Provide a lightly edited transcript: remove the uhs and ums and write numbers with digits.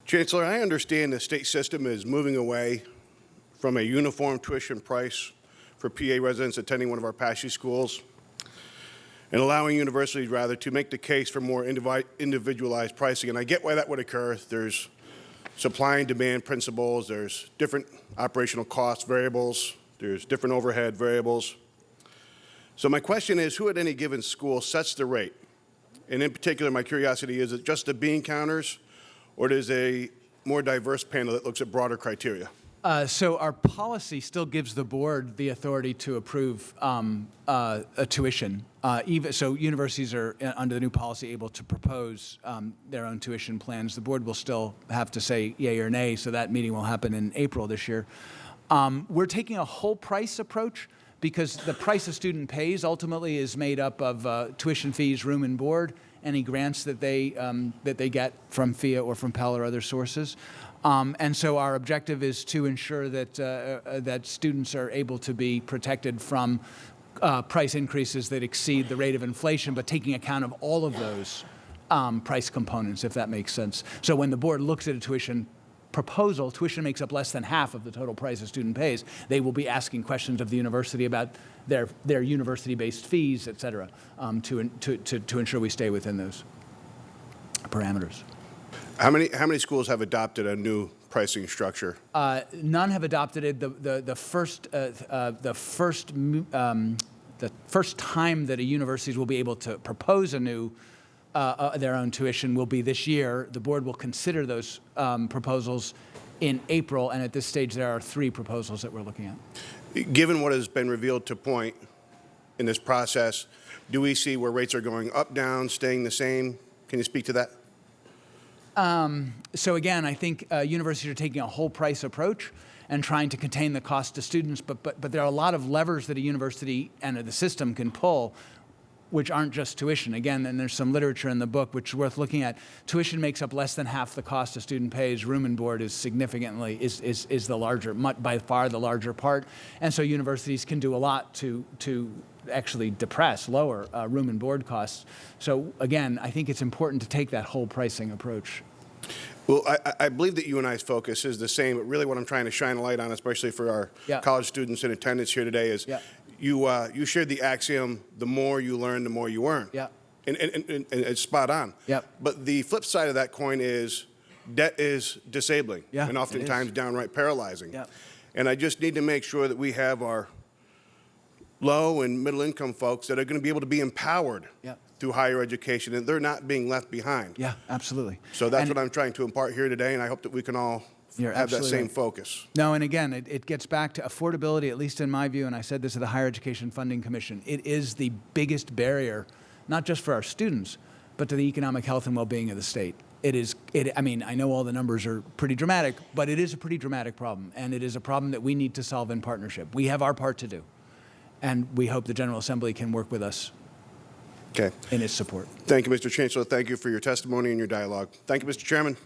Chancellor, I understand the state system is moving away from a uniform tuition price for PA residents attending one of our PASSHE schools and allowing universities, rather, to make the case for more individualized pricing. And I get why that would occur. There's supply and demand principles. There's different operational cost variables. There's different overhead variables. So my question is, who at any given school sets the rate? And in particular, my curiosity is it just the bean counters, or there's a more diverse panel that looks at broader criteria? So our policy still gives the board the authority to approve a tuition. So universities are, under the new policy, able to propose their own tuition plans. The board will still have to say yay or nay, so that meeting will happen in April this year. We're taking a whole price approach because the price a student pays ultimately is made up of tuition fees, room and board, any grants that they get from FIA or from Pell or other sources. And so our objective is to ensure that, that students are able to be protected from price increases that exceed the rate of inflation, but taking account of all of those price components, if that makes sense. So when the board looks at a tuition proposal, tuition makes up less than half of the total price a student pays. They will be asking questions of the university about their university-based fees, et cetera, to ensure we stay within those parameters. How many schools have adopted a new pricing structure? None have adopted it. The first time that a universities will be able to propose a new their own tuition will be this year. The board will consider those proposals in April, and at this stage there are 3 proposals that we're looking at. Given what has been revealed to point in this process, do we see where rates are going up, down, staying the same? Can you speak to that? So again, I think universities are taking a whole price approach and trying to contain the cost to students, but there are a lot of levers that a university and the system can pull which aren't just tuition. Again, and there's some literature in the book which is worth looking at. Tuition makes up less than half the cost a student pays. Room and board is significantly, is the larger, by far the larger part. And so universities can do a lot to actually lower room and board costs. So again, I think it's important to take that whole pricing approach. Well, I believe that you and I's focus is the same, but really what I'm trying to shine a light on, especially for our college students in attendance here today, is you shared the axiom, the more you learn, the more you earn. Yeah. And it's spot on. Yep. But the flip side of that coin is debt is disabling and oftentimes downright paralyzing. Yep. And I just need to make sure that we have our low and middle income folks that are going to be able to be empowered through higher education, and they're not being left behind. Yeah, absolutely. So that's what I'm trying to impart here today, and I hope that we can all have that same focus. No, and again, it gets back to affordability, at least in my view, and I said this at the Higher Education Funding Commission. It is the biggest barrier, not just for our students, but to the economic health and well-being of the state. I mean, I know all the numbers are pretty dramatic, but it is a pretty dramatic problem, and it is a problem that we need to solve in partnership. We have our part to do, and we hope the General Assembly can work with us in its support. Thank you, Mr. Chancellor. Thank you for your testimony and your dialogue. Thank you, Mr. Chairman.